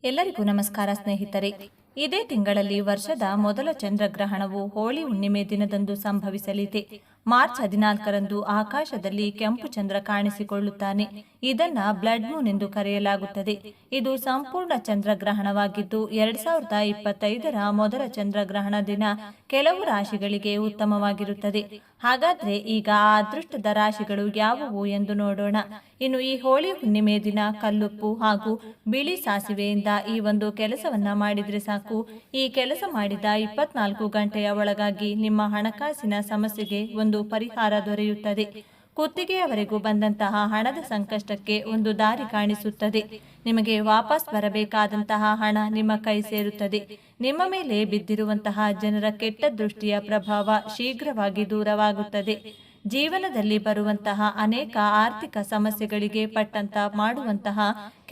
ಎಲ್ಲರಿಗೂ ನಮಸ್ಕಾರ ಸ್ನೇಹಿತರೆ. ಇದೇ ತಿಂಗಳಲ್ಲಿ ವರ್ಷದ ಮೊದಲ ಚಂದ್ರಗ್ರಹಣವು ಹೋಳಿ ಹುಣ್ಣಿಮೆ ದಿನದಂದು ಸಂಭವಿಸಲಿದೆ. ಮಾರ್ಚ್ 14ರಂದು ಆಕಾಶದಲ್ಲಿ ಕೆಂಪು ಚಂದ್ರ ಕಾಣಿಸಿಕೊಳ್ಳುತ್ತಾನೆ. ಇದನ್ನ ಬ್ಲಡ್ ಮೂನ್ ಎಂದು ಕರೆಯಲಾಗುತ್ತದೆ. ಇದು ಸಂಪೂರ್ಣ ಚಂದ್ರಗ್ರಹಣವಾಗಿದ್ದು 2025ರ ಮೊದಲ ಚಂದ್ರಗ್ರಹಣ ದಿನ ಕೆಲವು ರಾಶಿಗಳಿಗೆ ಉತ್ತಮವಾಗಿರುತ್ತದೆ. ಹಾಗಾದ್ರೆ ಈಗ ಆ ಅದೃಷ್ಟದ ರಾಶಿಗಳು ಯಾವುವು ಎಂದು ನೋಡೋಣ. ಇನ್ನು ಈ ಹೋಳಿ ಹುಣ್ಣಿಮೆ ದಿನ ಕಲ್ಲುಪ್ಪು ಹಾಗೂ ಬಿಳಿ ಸಾಸಿವೆಯಿಂದ ಈ ಒಂದು ಕೆಲಸವನ್ನ ಮಾಡಿದ್ರೆ ಸಾಕು. ಈ ಕೆಲಸ ಮಾಡಿದ 24 ಗಂಟೆಯ ಒಳಗಾಗಿ ನಿಮ್ಮ ಹಣಕಾಸಿನ ಸಮಸ್ಯೆಗೆ ಒಂದು ಪರಿಹಾರ ದೊರೆಯುತ್ತದೆ. ಕುತ್ತಿಗೆಯವರೆಗೂ ಬಂದಂತಹ ಹಣದ ಸಂಕಷ್ಟಕ್ಕೆ ಒಂದು ದಾರಿ ಕಾಣಿಸುತ್ತದೆ. ನಿಮಗೆ ವಾಪಸ್ ಬರಬೇಕಾದಂತಹ ಹಣ ನಿಮ್ಮ ಕೈ ಸೇರುತ್ತದೆ. ನಿಮ್ಮ ಮೇಲೆ ಬಿದ್ದಿರುವಂತಹ ಜನರ ಕೆಟ್ಟ ದೃಷ್ಟಿಯ ಪ್ರಭಾವ ಶೀಘ್ರವಾಗಿ ದೂರವಾಗುತ್ತದೆ. ಜೀವನದಲ್ಲಿ ಬರುವಂತಹ ಅನೇಕ ಆರ್ಥಿಕ ಸಮಸ್ಯೆಗಳಿಗೆ ಪಟ್ಟಂತ ಮಾಡುವಂತಹ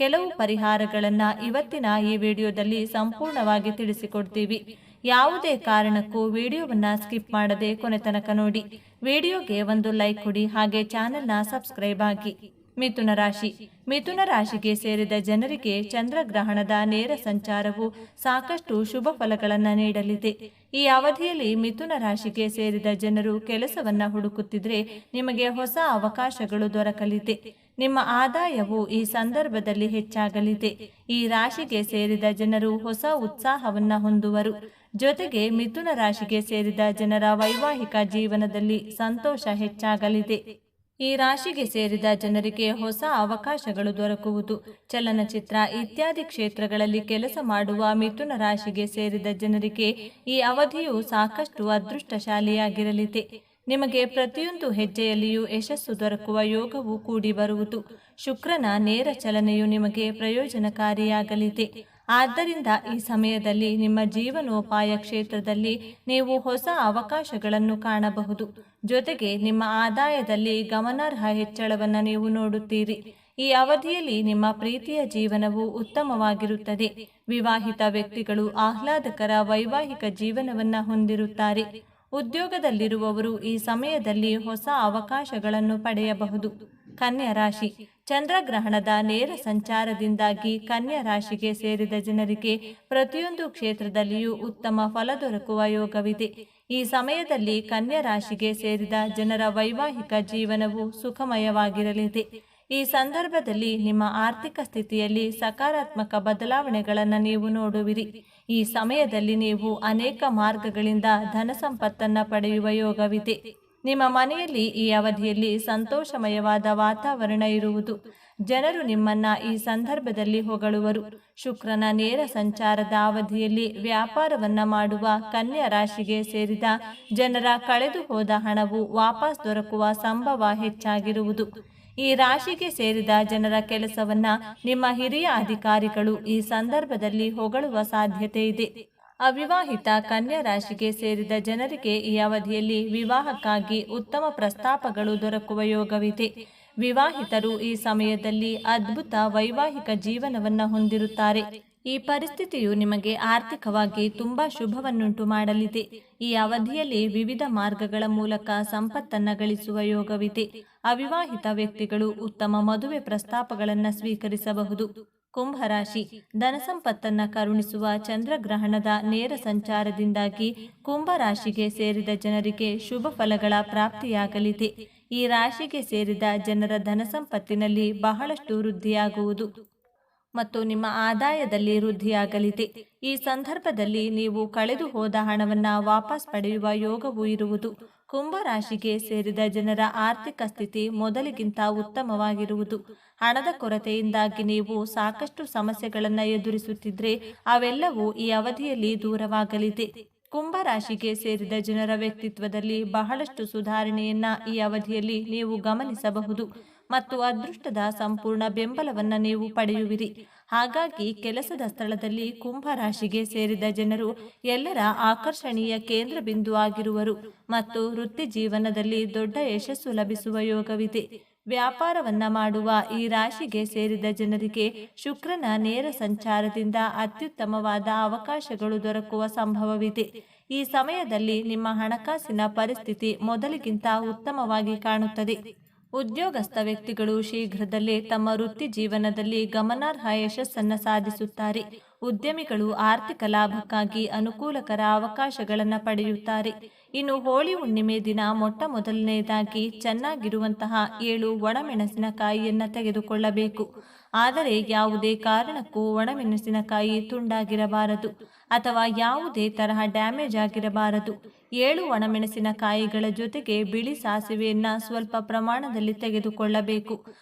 ಕೆಲವು ಪರಿಹಾರಗಳನ್ನ ಇವತ್ತಿನ ಈ ವಿಡಿಯೋದಲ್ಲಿ ಸಂಪೂರ್ಣವಾಗಿ ತಿಳಿಸಿಕೊಡ್ತೀವಿ. ಯಾವುದೇ ಕಾರಣಕ್ಕೂ ವಿಡಿಯೋವನ್ನ ಸ್ಕಿಪ್ ಮಾಡದೆ ಕೊನೆ ತನಕ ನೋಡಿ. ವಿಡಿಯೋಗೆ ಒಂದು ಲೈಕ್ ಕೊಡಿ, ಹಾಗೆ ಚಾನೆಲ್ನ ಸಬ್ಸ್ಕ್ರೈಬ್ ಆಗಿ. ಮಿಥುನ ರಾಶಿ. ಮಿಥುನ ರಾಶಿಗೆ ಸೇರಿದ ಜನರಿಗೆ ಚಂದ್ರಗ್ರಹಣದ ನೇರ ಸಂಚಾರವು ಸಾಕಷ್ಟು ಶುಭ ಫಲಗಳನ್ನು ನೀಡಲಿದೆ. ಈ ಅವಧಿಯಲ್ಲಿ ಮಿಥುನ ರಾಶಿಗೆ ಸೇರಿದ ಜನರು ಕೆಲಸವನ್ನ ಹುಡುಕುತ್ತಿದ್ರೆ ನಿಮಗೆ ಹೊಸ ಅವಕಾಶಗಳು ದೊರಕಲಿದೆ. ನಿಮ್ಮ ಆದಾಯವು ಈ ಸಂದರ್ಭದಲ್ಲಿ ಹೆಚ್ಚಾಗಲಿದೆ. ಈ ರಾಶಿಗೆ ಸೇರಿದ ಜನರು ಹೊಸ ಉತ್ಸಾಹವನ್ನ ಹೊಂದುವರು. ಜೊತೆಗೆ ಮಿಥುನ ರಾಶಿಗೆ ಸೇರಿದ ಜನರ ವೈವಾಹಿಕ ಜೀವನದಲ್ಲಿ ಸಂತೋಷ ಹೆಚ್ಚಾಗಲಿದೆ. ಈ ರಾಶಿಗೆ ಸೇರಿದ ಜನರಿಗೆ ಹೊಸ ಅವಕಾಶಗಳು ದೊರಕುವುದು. ಚಲನಚಿತ್ರ ಇತ್ಯಾದಿ ಕ್ಷೇತ್ರಗಳಲ್ಲಿ ಕೆಲಸ ಮಾಡುವ ಮಿಥುನ ರಾಶಿಗೆ ಸೇರಿದ ಜನರಿಗೆ ಈ ಅವಧಿಯು ಸಾಕಷ್ಟು ಅದೃಷ್ಟಶಾಲಿಯಾಗಿರಲಿದೆ. ನಿಮಗೆ ಪ್ರತಿಯೊಂದು ಹೆಜ್ಜೆಯಲ್ಲಿಯೂ ಯಶಸ್ಸು ದೊರಕುವ ಯೋಗವು ಕೂಡಿ ಬರುವುದು. ಶುಕ್ರನ ನೇರ ಚಲನೆಯು ನಿಮಗೆ ಪ್ರಯೋಜನಕಾರಿಯಾಗಲಿದೆ. ಆದ್ದರಿಂದ ಈ ಸಮಯದಲ್ಲಿ ನಿಮ್ಮ ಜೀವನೋಪಾಯ ಕ್ಷೇತ್ರದಲ್ಲಿ ನೀವು ಹೊಸ ಅವಕಾಶಗಳನ್ನು ಕಾಣಬಹುದು. ಜೊತೆಗೆ ನಿಮ್ಮ ಆದಾಯದಲ್ಲಿ ಗಮನಾರ್ಹ ಹೆಚ್ಚಳವನ್ನು ನೀವು ನೋಡುತ್ತೀರಿ. ಈ ಅವಧಿಯಲ್ಲಿ ನಿಮ್ಮ ಪ್ರೀತಿಯ ಜೀವನವು ಉತ್ತಮವಾಗಿರುತ್ತದೆ. ವಿವಾಹಿತ ವ್ಯಕ್ತಿಗಳು ಆಹ್ಲಾದಕರ ವೈವಾಹಿಕ ಜೀವನವನ್ನ ಹೊಂದಿರುತ್ತಾರೆ. ಉದ್ಯೋಗದಲ್ಲಿರುವವರು ಈ ಸಮಯದಲ್ಲಿ ಹೊಸ ಅವಕಾಶಗಳನ್ನು ಪಡೆಯಬಹುದು. ಕನ್ಯಾ ರಾಶಿ. ಚಂದ್ರಗ್ರಹಣದ ನೇರ ಸಂಚಾರದಿಂದಾಗಿ ಕನ್ಯಾ ರಾಶಿಗೆ ಸೇರಿದ ಜನರಿಗೆ ಪ್ರತಿಯೊಂದು ಕ್ಷೇತ್ರದಲ್ಲಿಯೂ ಉತ್ತಮ ಫಲ ದೊರಕುವ ಯೋಗವಿದೆ. ಈ ಸಮಯದಲ್ಲಿ ಕನ್ಯಾ ರಾಶಿಗೆ ಸೇರಿದ ಜನರ ವೈವಾಹಿಕ ಜೀವನವು ಸುಖಮಯವಾಗಿರಲಿದೆ. ಈ ಸಂದರ್ಭದಲ್ಲಿ ನಿಮ್ಮ ಆರ್ಥಿಕ ಸ್ಥಿತಿಯಲ್ಲಿ ಸಕಾರಾತ್ಮಕ ಬದಲಾವಣೆಗಳನ್ನು ನೀವು ನೋಡುವಿರಿ. ಈ ಸಮಯದಲ್ಲಿ ನೀವು ಅನೇಕ ಮಾರ್ಗಗಳಿಂದ ಧನ ಸಂಪತ್ತನ್ನು ಪಡೆಯುವ ಯೋಗವಿದೆ. ನಿಮ್ಮ ಮನೆಯಲ್ಲಿ ಈ ಅವಧಿಯಲ್ಲಿ ಸಂತೋಷಮಯವಾದ ವಾತಾವರಣ ಇರುವುದು. ಜನರು ನಿಮ್ಮನ್ನ ಈ ಸಂದರ್ಭದಲ್ಲಿ ಹೊಗಳುವರು. ಶುಕ್ರನ ನೇರ ಸಂಚಾರದ ಅವಧಿಯಲ್ಲಿ ವ್ಯಾಪಾರವನ್ನ ಮಾಡುವ ಕನ್ಯಾ ರಾಶಿಗೆ ಸೇರಿದ ಜನರ ಕಳೆದು ಹೋದ ಹಣವು ವಾಪಸ್ ದೊರಕುವ ಸಂಭವ ಹೆಚ್ಚಾಗಿರುವುದು. ಈ ರಾಶಿಗೆ ಸೇರಿದ ಜನರ ಕೆಲಸವನ್ನ ನಿಮ್ಮ ಹಿರಿಯ ಅಧಿಕಾರಿಗಳು ಈ ಸಂದರ್ಭದಲ್ಲಿ ಹೊಗಳುವ ಸಾಧ್ಯತೆ ಇದೆ. ಅವಿವಾಹಿತ ಕನ್ಯಾ ರಾಶಿಗೆ ಸೇರಿದ ಜನರಿಗೆ ಈ ಅವಧಿಯಲ್ಲಿ ವಿವಾಹಕ್ಕಾಗಿ ಉತ್ತಮ ಪ್ರಸ್ತಾಪಗಳು ದೊರಕುವ ಯೋಗವಿದೆ. ವಿವಾಹಿತರು ಈ ಸಮಯದಲ್ಲಿ ಅದ್ಭುತ ವೈವಾಹಿಕ ಜೀವನವನ್ನ ಹೊಂದಿರುತ್ತಾರೆ. ಈ ಪರಿಸ್ಥಿತಿಯು ನಿಮಗೆ ಆರ್ಥಿಕವಾಗಿ ತುಂಬಾ ಶುಭವನ್ನುಂಟು ಮಾಡಲಿದೆ. ಈ ಅವಧಿಯಲ್ಲಿ ವಿವಿಧ ಮಾರ್ಗಗಳ ಮೂಲಕ ಸಂಪತ್ತನ್ನ ಗಳಿಸುವ ಯೋಗವಿದೆ. ಅವಿವಾಹಿತ ವ್ಯಕ್ತಿಗಳು ಉತ್ತಮ ಮದುವೆ ಪ್ರಸ್ತಾಪಗಳನ್ನು ಸ್ವೀಕರಿಸಬಹುದು. ಕುಂಭರಾಶಿ. ಧನಸಂಪತ್ತನ್ನ ಕರುಣಿಸುವ ಚಂದ್ರಗ್ರಹಣದ ನೇರ ಸಂಚಾರದಿಂದಾಗಿ ಕುಂಭರಾಶಿಗೆ ಸೇರಿದ ಜನರಿಗೆ ಶುಭ ಫಲಗಳ ಪ್ರಾಪ್ತಿಯಾಗಲಿದೆ. ಈ ರಾಶಿಗೆ ಸೇರಿದ ಜನರ ಧನಸಂಪತ್ತಿನಲ್ಲಿ ಬಹಳಷ್ಟು ವೃದ್ಧಿಯಾಗುವುದು ಮತ್ತು ನಿಮ್ಮ ಆದಾಯದಲ್ಲಿ ವೃದ್ಧಿಯಾಗಲಿದೆ. ಈ ಸಂದರ್ಭದಲ್ಲಿ ನೀವು ಕಳೆದು ಹೋದ ಹಣವನ್ನ ವಾಪಸ್ ಪಡೆಯುವ ಯೋಗವೂ ಇರುವುದು. ಕುಂಭರಾಶಿಗೆ ಸೇರಿದ ಜನರ ಆರ್ಥಿಕ ಸ್ಥಿತಿ ಮೊದಲಿಗಿಂತ ಉತ್ತಮವಾಗಿರುವುದು. ಹಣದ ಕೊರತೆಯಿಂದಾಗಿ ನೀವು ಸಾಕಷ್ಟು ಸಮಸ್ಯೆಗಳನ್ನು ಎದುರಿಸುತ್ತಿದ್ರೆ ಅವೆಲ್ಲವೂ ಈ ಅವಧಿಯಲ್ಲಿ ದೂರವಾಗಲಿದೆ. ಕುಂಭರಾಶಿಗೆ ಸೇರಿದ ಜನರ ವ್ಯಕ್ತಿತ್ವದಲ್ಲಿ ಬಹಳಷ್ಟು ಸುಧಾರಣೆಯನ್ನ ಈ ಅವಧಿಯಲ್ಲಿ ನೀವು ಗಮನಿಸಬಹುದು ಮತ್ತು ಅದೃಷ್ಟದ ಸಂಪೂರ್ಣ ಬೆಂಬಲವನ್ನು ನೀವು ಪಡೆಯುವಿರಿ. ಹಾಗಾಗಿ ಕೆಲಸದ ಸ್ಥಳದಲ್ಲಿ ಕುಂಭರಾಶಿಗೆ ಸೇರಿದ ಜನರು ಎಲ್ಲರ ಆಕರ್ಷಣೀಯ ಕೇಂದ್ರ ಬಿಂದು ಆಗಿರುವರು ಮತ್ತು ವೃತ್ತಿ ಜೀವನದಲ್ಲಿ ದೊಡ್ಡ ಯಶಸ್ಸು ಲಭಿಸುವ ಯೋಗವಿದೆ. ವ್ಯಾಪಾರವನ್ನ ಮಾಡುವ ಈ ರಾಶಿಗೆ ಸೇರಿದ ಜನರಿಗೆ ಶುಕ್ರನ ನೇರ ಸಂಚಾರದಿಂದ ಅತ್ಯುತ್ತಮವಾದ ಅವಕಾಶಗಳು ದೊರಕುವ ಸಂಭವವಿದೆ. ಈ ಸಮಯದಲ್ಲಿ ನಿಮ್ಮ ಹಣಕಾಸಿನ ಪರಿಸ್ಥಿತಿ ಮೊದಲಿಗಿಂತ ಉತ್ತಮವಾಗಿ ಕಾಣುತ್ತದೆ. ಉದ್ಯೋಗಸ್ಥ ವ್ಯಕ್ತಿಗಳು ಶೀಘ್ರದಲ್ಲೇ ತಮ್ಮ ವೃತ್ತಿ ಜೀವನದಲ್ಲಿ ಗಮನಾರ್ಹ ಯಶಸ್ಸನ್ನು ಸಾಧಿಸುತ್ತಾರೆ. ಉದ್ಯಮಿಗಳು ಆರ್ಥಿಕ ಲಾಭಕ್ಕಾಗಿ ಅನುಕೂಲಕರ ಅವಕಾಶಗಳನ್ನು ಪಡೆಯುತ್ತಾರೆ. ಇನ್ನು ಹೋಳಿ ಹುಣ್ಣಿಮೆ ದಿನ ಮೊಟ್ಟ ಮೊದಲನೆಯದಾಗಿ ಚೆನ್ನಾಗಿರುವಂತಹ 7 ಒಣಮೆಣಸಿನಕಾಯಿಯನ್ನು ತೆಗೆದುಕೊಳ್ಳಬೇಕು. ಆದರೆ ಯಾವುದೇ ಕಾರಣಕ್ಕೂ ಒಣಮೆಣಸಿನಕಾಯಿ ತುಂಡಾಗಿರಬಾರದು ಅಥವಾ ಯಾವುದೇ ತರಹ ಡ್ಯಾಮೇಜ್ ಆಗಿರಬಾರದು. 7 ಒಣಮೆಣಸಿನಕಾಯಿಗಳ ಜೊತೆಗೆ ಬಿಳಿ ಸಾಸಿವೆಯನ್ನು ಸ್ವಲ್ಪ ಪ್ರಮಾಣದಲ್ಲಿ ತೆಗೆದುಕೊಳ್ಳಬೇಕು.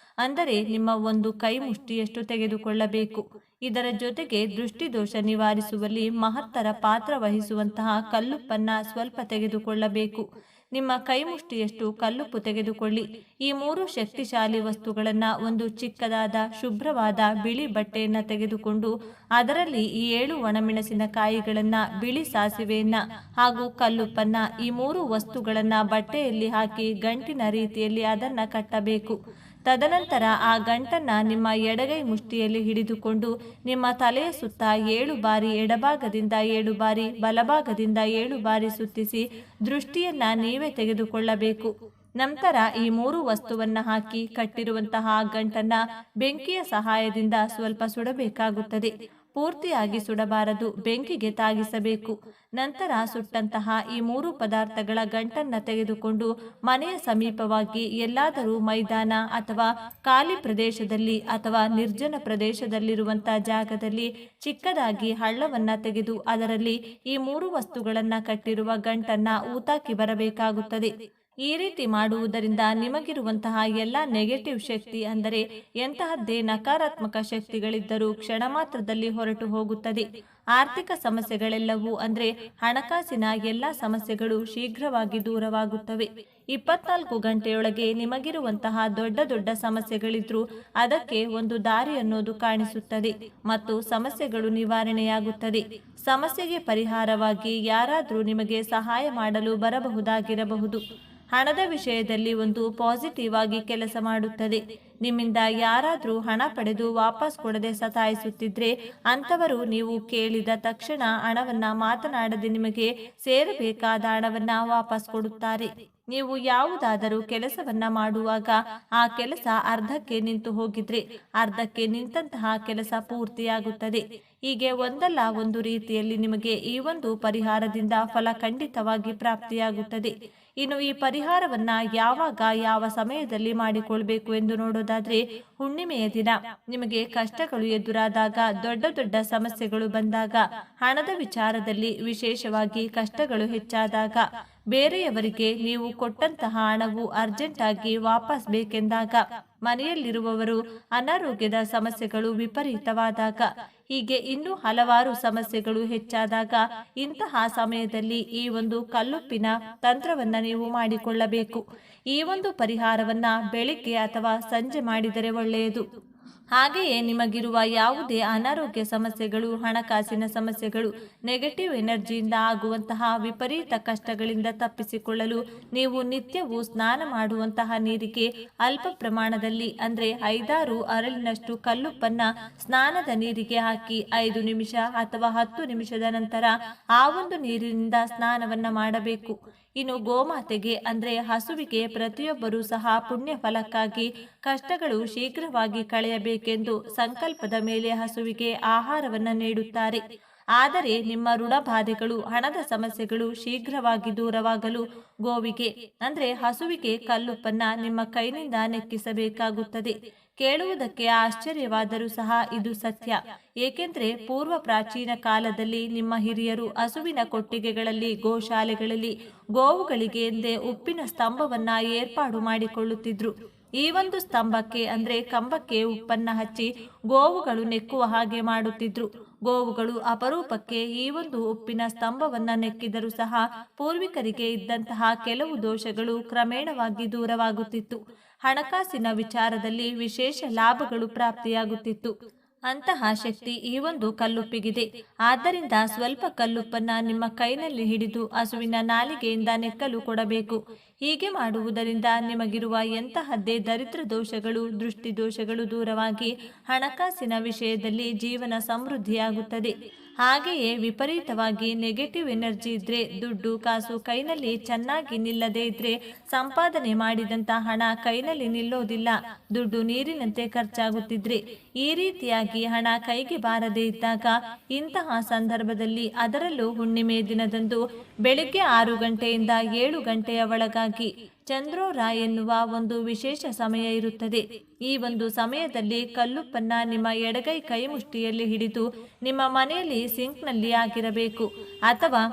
ಅಂದರೆ ನಿಮ್ಮ ಒಂದು ಕೈ ಮುಷ್ಟಿಯಷ್ಟು ತೆಗೆದುಕೊಳ್ಳಬೇಕು. ಇದರ ಜೊತೆಗೆ ದೃಷ್ಟಿದೋಷ ನಿವಾರಿಸುವಲ್ಲಿ ಮಹತ್ತರ ಪಾತ್ರ ವಹಿಸುವಂತಹ ಕಲ್ಲುಪ್ಪನ್ನು ಸ್ವಲ್ಪ ತೆಗೆದುಕೊಳ್ಳಬೇಕು. ನಿಮ್ಮ ಕೈ ಮುಷ್ಟಿಯಷ್ಟು ಕಲ್ಲುಪ್ಪು ತೆಗೆದುಕೊಳ್ಳಿ. ಈ 3 ಶಕ್ತಿಶಾಲಿ ವಸ್ತುಗಳನ್ನು ಒಂದು ಚಿಕ್ಕದಾದ ಶುಭ್ರವಾದ ಬಿಳಿ ಬಟ್ಟೆಯನ್ನು ತೆಗೆದುಕೊಂಡು ಅದರಲ್ಲಿ ಈ 7 ಒಣಮೆಣಸಿನಕಾಯಿಗಳನ್ನು, ಬಿಳಿ ಸಾಸಿವೆಯನ್ನು ಹಾಗೂ ಕಲ್ಲುಪ್ಪನ್ನು, ಈ 3 ವಸ್ತುಗಳನ್ನು ಬಟ್ಟೆಯಲ್ಲಿ ಹಾಕಿ ಗಂಟಿನ ರೀತಿಯಲ್ಲಿ ಅದನ್ನು ಕಟ್ಟಬೇಕು. ತದನಂತರ ಆ ಗಂಟನ್ನು ನಿಮ್ಮ ಎಡಗೈ ಮುಷ್ಟಿಯಲ್ಲಿ ಹಿಡಿದುಕೊಂಡು ನಿಮ್ಮ ತಲೆಯ ಸುತ್ತ 7 ಬಾರಿ ಎಡಭಾಗದಿಂದ 7 ಬಾರಿ ಬಲಭಾಗದಿಂದ 7 ಬಾರಿ ಸುತ್ತಿಸಿ ದೃಷ್ಟಿಯನ್ನು ನೀವೇ ತೆಗೆದುಕೊಳ್ಳಬೇಕು. ನಂತರ ಈ 3 ವಸ್ತುವನ್ನು ಹಾಕಿ ಕಟ್ಟಿರುವಂತಹ ಗಂಟನ್ನು ಬೆಂಕಿಯ ಸಹಾಯದಿಂದ ಸ್ವಲ್ಪ ಸುಡಬೇಕಾಗುತ್ತದೆ. ಪೂರ್ತಿಯಾಗಿ ಸುಡಬಾರದು, ಬೆಂಕಿಗೆ ತಾಗಿಸಬೇಕು. ನಂತರ ಸುಟ್ಟಂತಹ ಈ 3 ಪದಾರ್ಥಗಳ ಗಂಟನ್ನು ತೆಗೆದುಕೊಂಡು ಮನೆಯ ಸಮೀಪವಾಗಿ ಎಲ್ಲಾದರೂ ಮೈದಾನ ಅಥವಾ ಖಾಲಿ ಪ್ರದೇಶದಲ್ಲಿ ಅಥವಾ ನಿರ್ಜನ ಪ್ರದೇಶದಲ್ಲಿರುವಂತಹ ಜಾಗದಲ್ಲಿ ಚಿಕ್ಕದಾಗಿ ಹಳ್ಳವನ್ನು ತೆಗೆದು ಅದರಲ್ಲಿ ಈ 3 ವಸ್ತುಗಳನ್ನು ಕಟ್ಟಿರುವ ಗಂಟನ್ನು ಊತಾಕಿ ಬರಬೇಕಾಗುತ್ತದೆ. ಈ ರೀತಿ ಮಾಡುವುದರಿಂದ ನಿಮಗಿರುವಂತಹ ಎಲ್ಲ ನೆಗೆಟಿವ್ ಶಕ್ತಿ, ಅಂದರೆ ಎಂತಹದ್ದೇ ನಕಾರಾತ್ಮಕ ಶಕ್ತಿಗಳಿದ್ದರೂ ಕ್ಷಣ ಮಾತ್ರದಲ್ಲಿ ಹೊರಟು ಹೋಗುತ್ತದೆ. ಆರ್ಥಿಕ ಸಮಸ್ಯೆಗಳೆಲ್ಲವೂ ಅಂದರೆ ಹಣಕಾಸಿನ ಎಲ್ಲ ಸಮಸ್ಯೆಗಳು ಶೀಘ್ರವಾಗಿ ದೂರವಾಗುತ್ತವೆ. 24 ಗಂಟೆಯೊಳಗೆ ನಿಮಗಿರುವಂತಹ ದೊಡ್ಡ ದೊಡ್ಡ ಸಮಸ್ಯೆಗಳಿದ್ರೂ ಅದಕ್ಕೆ ಒಂದು ದಾರಿ ಅನ್ನೋದು ಕಾಣಿಸುತ್ತದೆ ಮತ್ತು ಸಮಸ್ಯೆಗಳು ನಿವಾರಣೆಯಾಗುತ್ತದೆ. ಸಮಸ್ಯೆಗೆ ಪರಿಹಾರವಾಗಿ ಯಾರಾದರೂ ನಿಮಗೆ ಸಹಾಯ ಮಾಡಲು ಬರಬಹುದಾಗಿರಬಹುದು. ಹಣದ ವಿಷಯದಲ್ಲಿ ಒಂದು ಪಾಸಿಟಿವ್ ಆಗಿ ಕೆಲಸ ಮಾಡುತ್ತದೆ. ನಿಮ್ಮಿಂದ ಯಾರಾದರೂ ಹಣ ಪಡೆದು ವಾಪಸ್ ಕೊಡದೆ ಸತಾಯಿಸುತ್ತಿದ್ರೆ ಅಂಥವರು ನೀವು ಕೇಳಿದ ತಕ್ಷಣ ಹಣವನ್ನು ಮಾತನಾಡದೆ ನಿಮಗೆ ಸೇರಬೇಕಾದ ಹಣವನ್ನು ವಾಪಸ್ ಕೊಡುತ್ತಾರೆ. ನೀವು ಯಾವುದಾದರೂ ಕೆಲಸವನ್ನ ಮಾಡುವಾಗ ಆ ಕೆಲಸ ಅರ್ಧಕ್ಕೆ ನಿಂತು ಹೋಗಿದ್ರೆ ಅರ್ಧಕ್ಕೆ ನಿಂತಹ ಕೆಲಸ ಪೂರ್ತಿಯಾಗುತ್ತದೆ. ಹೀಗೆ ಒಂದಲ್ಲ ಒಂದು ರೀತಿಯಲ್ಲಿ ನಿಮಗೆ ಈ ಒಂದು ಪರಿಹಾರದಿಂದ ಫಲ ಖಂಡಿತವಾಗಿ ಪ್ರಾಪ್ತಿಯಾಗುತ್ತದೆ. ಇನ್ನು ಈ ಪರಿಹಾರವನ್ನ ಯಾವಾಗ ಯಾವ ಸಮಯದಲ್ಲಿ ಮಾಡಿಕೊಳ್ಬೇಕು ಎಂದು ನೋಡೋದಾದ್ರೆ, ಹುಣ್ಣಿಮೆಯ ದಿನ ನಿಮಗೆ ಕಷ್ಟಗಳು ಎದುರಾದಾಗ, ದೊಡ್ಡ ದೊಡ್ಡ ಸಮಸ್ಯೆಗಳು ಬಂದಾಗ, ಹಣದ ವಿಚಾರದಲ್ಲಿ ವಿಶೇಷವಾಗಿ ಕಷ್ಟಗಳು ಹೆಚ್ಚಾದಾಗ, ಬೇರೆಯವರಿಗೆ ನೀವು ಕೊಟ್ಟಂತಹ ಹಣವು ಅರ್ಜೆಂಟ್ ಆಗಿ ವಾಪಸ್ ಬೇಕೆಂದಾಗ, ಮನೆಯಲ್ಲಿರುವವರು ಅನಾರೋಗ್ಯದ ಸಮಸ್ಯೆಗಳು ವಿಪರೀತವಾದಾಗ, ಹೀಗೆ ಇನ್ನೂ ಹಲವಾರು ಸಮಸ್ಯೆಗಳು ಹೆಚ್ಚಾದಾಗ ಇಂತಹ ಸಮಯದಲ್ಲಿ ಈ ಒಂದು ಕಲ್ಲುಪ್ಪಿನ ತಂತ್ರವನ್ನ ನೀವು ಮಾಡಿಕೊಳ್ಳಬೇಕು. ಈ ಒಂದು ಪರಿಹಾರವನ್ನ ಬೆಳಿಗ್ಗೆ ಅಥವಾ ಸಂಜೆ ಮಾಡಿದರೆ ಒಳ್ಳೆಯದು. ಹಾಗೆಯೇ ನಿಮಗಿರುವ ಯಾವುದೇ ಅನಾರೋಗ್ಯ ಸಮಸ್ಯೆಗಳು, ಹಣಕಾಸಿನ ಸಮಸ್ಯೆಗಳು, ನೆಗೆಟಿವ್ ಎನರ್ಜಿಯಿಂದ ಆಗುವಂತಹ ವಿಪರೀತ ಕಷ್ಟಗಳಿಂದ ತಪ್ಪಿಸಿಕೊಳ್ಳಲು ನೀವು ನಿತ್ಯವೂ ಸ್ನಾನ ಮಾಡುವಂತಹ ನೀರಿಗೆ ಅಲ್ಪ ಪ್ರಮಾಣದಲ್ಲಿ ಅಂದರೆ 5-6 ಅರಳಿನಷ್ಟು ಕಲ್ಲುಪ್ಪನ್ನ ಸ್ನಾನದ ನೀರಿಗೆ ಹಾಕಿ 5 ನಿಮಿಷ ಅಥವಾ 10 ನಿಮಿಷದ ನಂತರ ಆ ಒಂದು ನೀರಿನಿಂದ ಸ್ನಾನವನ್ನ ಮಾಡಬೇಕು. ಇನ್ನು ಗೋಮಾತೆಗೆ ಅಂದರೆ ಹಸುವಿಗೆ ಪ್ರತಿಯೊಬ್ಬರೂ ಸಹ ಪುಣ್ಯ ಫಲಕ್ಕಾಗಿ ಕಷ್ಟಗಳು ಶೀಘ್ರವಾಗಿ ಕಳೆಯಬೇಕೆಂದು ಸಂಕಲ್ಪದ ಮೇಲೆ ಹಸುವಿಗೆ ಆಹಾರವನ್ನು ನೀಡುತ್ತಾರೆ. ಆದರೆ ನಿಮ್ಮ ಋಣಬಾಧೆಗಳು, ಹಣದ ಸಮಸ್ಯೆಗಳು ಶೀಘ್ರವಾಗಿ ದೂರವಾಗಲು ಗೋವಿಗೆ ಅಂದರೆ ಹಸುವಿಗೆ ಕಲ್ಲುಪ್ಪನ್ನ ನಿಮ್ಮ ಕೈನಿಂದ ನೆಕ್ಕಿಸಬೇಕಾಗುತ್ತದೆ. ಕೇಳುವುದಕ್ಕೆ ಆಶ್ಚರ್ಯವಾದರೂ ಸಹ ಇದು ಸತ್ಯ. ಏಕೆಂದರೆ ಪೂರ್ವ ಪ್ರಾಚೀನ ಕಾಲದಲ್ಲಿ ನಿಮ್ಮ ಹಿರಿಯರು ಹಸುವಿನ ಕೊಟ್ಟಿಗೆಗಳಲ್ಲಿ, ಗೋಶಾಲೆಗಳಲ್ಲಿ ಗೋವುಗಳಿಗೆ ಎಂದೇ ಉಪ್ಪಿನ ಸ್ತಂಭವನ್ನ ಏರ್ಪಾಡು ಮಾಡಿಕೊಳ್ಳುತ್ತಿದ್ರು. ಈ ಒಂದು ಸ್ತಂಭಕ್ಕೆ ಅಂದರೆ ಕಂಬಕ್ಕೆ ಉಪ್ಪನ್ನ ಹಚ್ಚಿ ಗೋವುಗಳು ನೆಕ್ಕುವ ಹಾಗೆ ಮಾಡುತ್ತಿದ್ರು. ಗೋವುಗಳು ಅಪರೂಪಕ್ಕೆ ಈ ಒಂದು ಉಪ್ಪಿನ ಸ್ತಂಭವನ್ನ ನೆಕ್ಕಿದರೂ ಸಹ ಪೂರ್ವಿಕರಿಗೆ ಇದ್ದಂತಹ ಕೆಲವು ದೋಷಗಳು ಕ್ರಮೇಣವಾಗಿ ದೂರವಾಗುತ್ತಿತ್ತು. ಹಣಕಾಸಿನ ವಿಚಾರದಲ್ಲಿ ವಿಶೇಷ ಲಾಭಗಳು ಪ್ರಾಪ್ತಿಯಾಗುತ್ತಿತ್ತು. ಅಂತಹ ಶಕ್ತಿ ಈ ಒಂದು ಕಲ್ಲುಪ್ಪಿಗಿದೆ. ಆದ್ದರಿಂದ ಸ್ವಲ್ಪ ಕಲ್ಲುಪ್ಪನ್ನ ನಿಮ್ಮ ಕೈನಲ್ಲಿ ಹಿಡಿದು ಹಸುವಿನ ನಾಲಿಗೆಯಿಂದ ನೆಕ್ಕಲು ಕೊಡಬೇಕು. ಹೀಗೆ ಮಾಡುವುದರಿಂದ ನಿಮಗಿರುವ ಎಂತಹದ್ದೇ ದರಿದ್ರ ದೋಷಗಳು, ದೃಷ್ಟಿ ದೋಷಗಳು ದೂರವಾಗಿ ಹಣಕಾಸಿನ ವಿಷಯದಲ್ಲಿ ಜೀವನ ಸಮೃದ್ಧಿಯಾಗುತ್ತದೆ. ಹಾಗೆಯೇ ವಿಪರೀತವಾಗಿ ನೆಗೆಟಿವ್ ಎನರ್ಜಿ ಇದ್ರೆ, ದುಡ್ಡು ಕಾಸು ಕೈನಲ್ಲಿ ಚೆನ್ನಾಗಿ ನಿಲ್ಲದೇ ಇದ್ರೆ ಸಂಪಾದನೆ ಮಾಡಿದಂತ ಹಣ ಕೈನಲ್ಲಿ ನಿಲ್ಲೋದಿಲ್ಲ, ದುಡ್ಡು ನೀರಿನಂತೆ ಖರ್ಚಾಗುತ್ತಿದ್ರೆ, ಈ ರೀತಿಯಾಗಿ ಹಣ ಕೈಗೆ ಬಾರದೇ ಇದ್ದಾಗ ಇಂತಹ ಸಂದರ್ಭದಲ್ಲಿ ಅದರಲ್ಲೂ ಹುಣ್ಣಿಮೆ ದಿನದಂದು ಬೆಳಿಗ್ಗೆ 6 ಗಂಟೆಯಿಂದ 7 ಗಂಟೆಯ ಒಳಗಾಗಿ ಚಂದ್ರೋರ ಎನ್ನುವ ಒಂದು ವಿಶೇಷ ಸಮಯ ಇರುತ್ತದೆ. ಈ ಒಂದು ಸಮಯದಲ್ಲಿ ಕಲ್ಲುಪ್ಪನ್ನ ನಿಮ್ಮ ಎಡಗೈ ಕೈ ಮುಷ್ಟಿಯಲ್ಲಿ ಹಿಡಿದು ನಿಮ್ಮ ಮನೆಯಲ್ಲಿ ಸಿಂಕ್ನಲ್ಲಿ ಆಗಿರಬೇಕು, ಅಥವಾ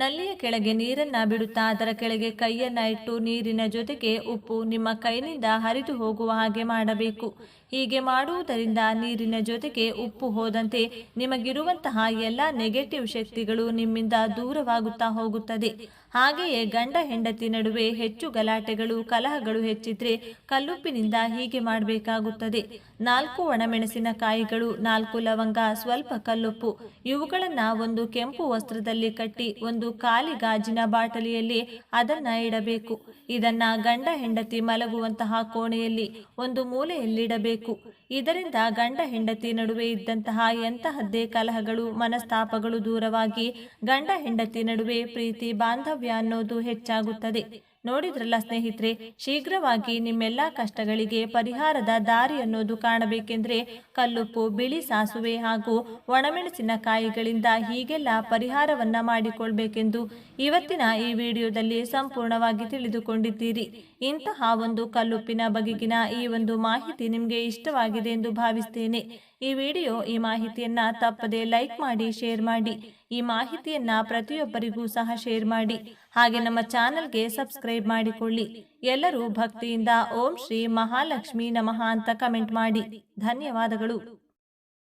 ನಲ್ಲಿಯ ಕೆಳಗೆ ನೀರನ್ನ ಬಿಡುತ್ತಾ ಅದರ ಕೆಳಗೆ ಕೈಯನ್ನ ಇಟ್ಟು ನೀರಿನ ಜೊತೆಗೆ ಉಪ್ಪು ನಿಮ್ಮ ಕೈನಿಂದ ಹರಿದು ಹೋಗುವ ಹಾಗೆ ಮಾಡಬೇಕು. ಹೀಗೆ ಮಾಡುವುದರಿಂದ ನೀರಿನ ಜೊತೆಗೆ ಉಪ್ಪು ಹೋದಂತೆ ನಿಮಗಿರುವಂತಹ ಎಲ್ಲ ನೆಗೆಟಿವ್ ಶಕ್ತಿಗಳು ನಿಮ್ಮಿಂದ ದೂರವಾಗುತ್ತಾ ಹೋಗುತ್ತದೆ. ಹಾಗೆಯೇ ಗಂಡ ಹೆಂಡತಿ ನಡುವೆ ಹೆಚ್ಚು ಗಲಾಟೆಗಳು ಕಲಹಗಳು ಹೆಚ್ಚಿದ್ರೆ ಕಲ್ಲುಪ್ಪಿನಿಂದ ಹೀಗೆ ಮಾಡಬೇಕಾಗುತ್ತದೆ. 4 ಒಣಮೆಣಸಿನಕಾಯಿಗಳು, 4 ಲವಂಗ, ಸ್ವಲ್ಪ ಕಲ್ಲುಪ್ಪು ಇವುಗಳನ್ನ ಒಂದು ಕೆಂಪು ವಸ್ತ್ರದಲ್ಲಿ ಕಟ್ಟಿ ಒಂದು ಖಾಲಿ ಗಾಜಿನ ಬಾಟಲಿಯಲ್ಲಿ ಅದನ್ನ ಇಡಬೇಕು. ಇದನ್ನ ಗಂಡ ಹೆಂಡತಿ ಮಲಗುವಂತಹ ಕೋಣೆಯಲ್ಲಿ ಒಂದು ಮೂಲೆಯಲ್ಲಿಡಬೇಕು. ಇದರಿಂದ ಗಂಡ ಹೆಂಡತಿ ನಡುವೆ ಇದ್ದಂತಹ ಎಂತಹದ್ದೇ ಕಲಹಗಳು ಮನಸ್ತಾಪಗಳು ದೂರವಾಗಿ ಗಂಡ ಹೆಂಡತಿ ನಡುವೆ ಪ್ರೀತಿ ಬಾಂಧವ್ಯ ಅನ್ನೋದು ಹೆಚ್ಚಾಗುತ್ತದೆ. ನೋಡಿದ್ರಲ್ಲ ಸ್ನೇಹಿತರೆ, ಶೀಘ್ರವಾಗಿ ನಿಮ್ಮೆಲ್ಲ ಕಷ್ಟಗಳಿಗೆ ಪರಿಹಾರದ ದಾರಿ ಅನ್ನೋದು ಕಾಣಬೇಕೆಂದ್ರೆ ಕಲ್ಲುಪ್ಪು, ಬಿಳಿ ಸಾಸುವೆ ಹಾಗೂ ಒಣಮೆಣಸಿನಕಾಯಿಗಳಿಂದ ಹೀಗೆಲ್ಲ ಪರಿಹಾರವನ್ನ ಮಾಡಿಕೊಳ್ಬೇಕೆಂದು ಇವತ್ತಿನ ಈ ವಿಡಿಯೋದಲ್ಲಿ ಸಂಪೂರ್ಣವಾಗಿ ತಿಳಿದುಕೊಂಡಿದ್ದೀರಿ. ಇಂತಹ ಒಂದು ಕಲ್ಲುಪ್ಪಿನ ಬಗೆಗಿನ ಈ ಒಂದು ಮಾಹಿತಿ ನಿಮಗೆ ಇಷ್ಟವಾಗಿದೆ ಎಂದು ಭಾವಿಸ್ತೇನೆ. ಈ ಮಾಹಿತಿಯನ್ನ ತಪ್ಪದೆ ಲೈಕ್ ಮಾಡಿ, ಶೇರ್ ಮಾಡಿ. ಈ ಮಾಹಿತಿಯನ್ನ ಪ್ರತಿಯೊಬ್ಬರಿಗೂ ಸಹ ಶೇರ್ ಮಾಡಿ. ಹಾಗೆ ನಮ್ಮ ಚಾನೆಲ್ಗೆ ಸಬ್ಸ್ಕ್ರೈಬ್ ಮಾಡಿಕೊಳ್ಳಿ. ಎಲ್ಲರೂ ಭಕ್ತಿಯಿಂದ ಓಂ ಶ್ರೀ ಮಹಾಲಕ್ಷ್ಮಿ ನಮಃ ಅಂತ ಕಮೆಂಟ್ ಮಾಡಿ. ಧನ್ಯವಾದಗಳು.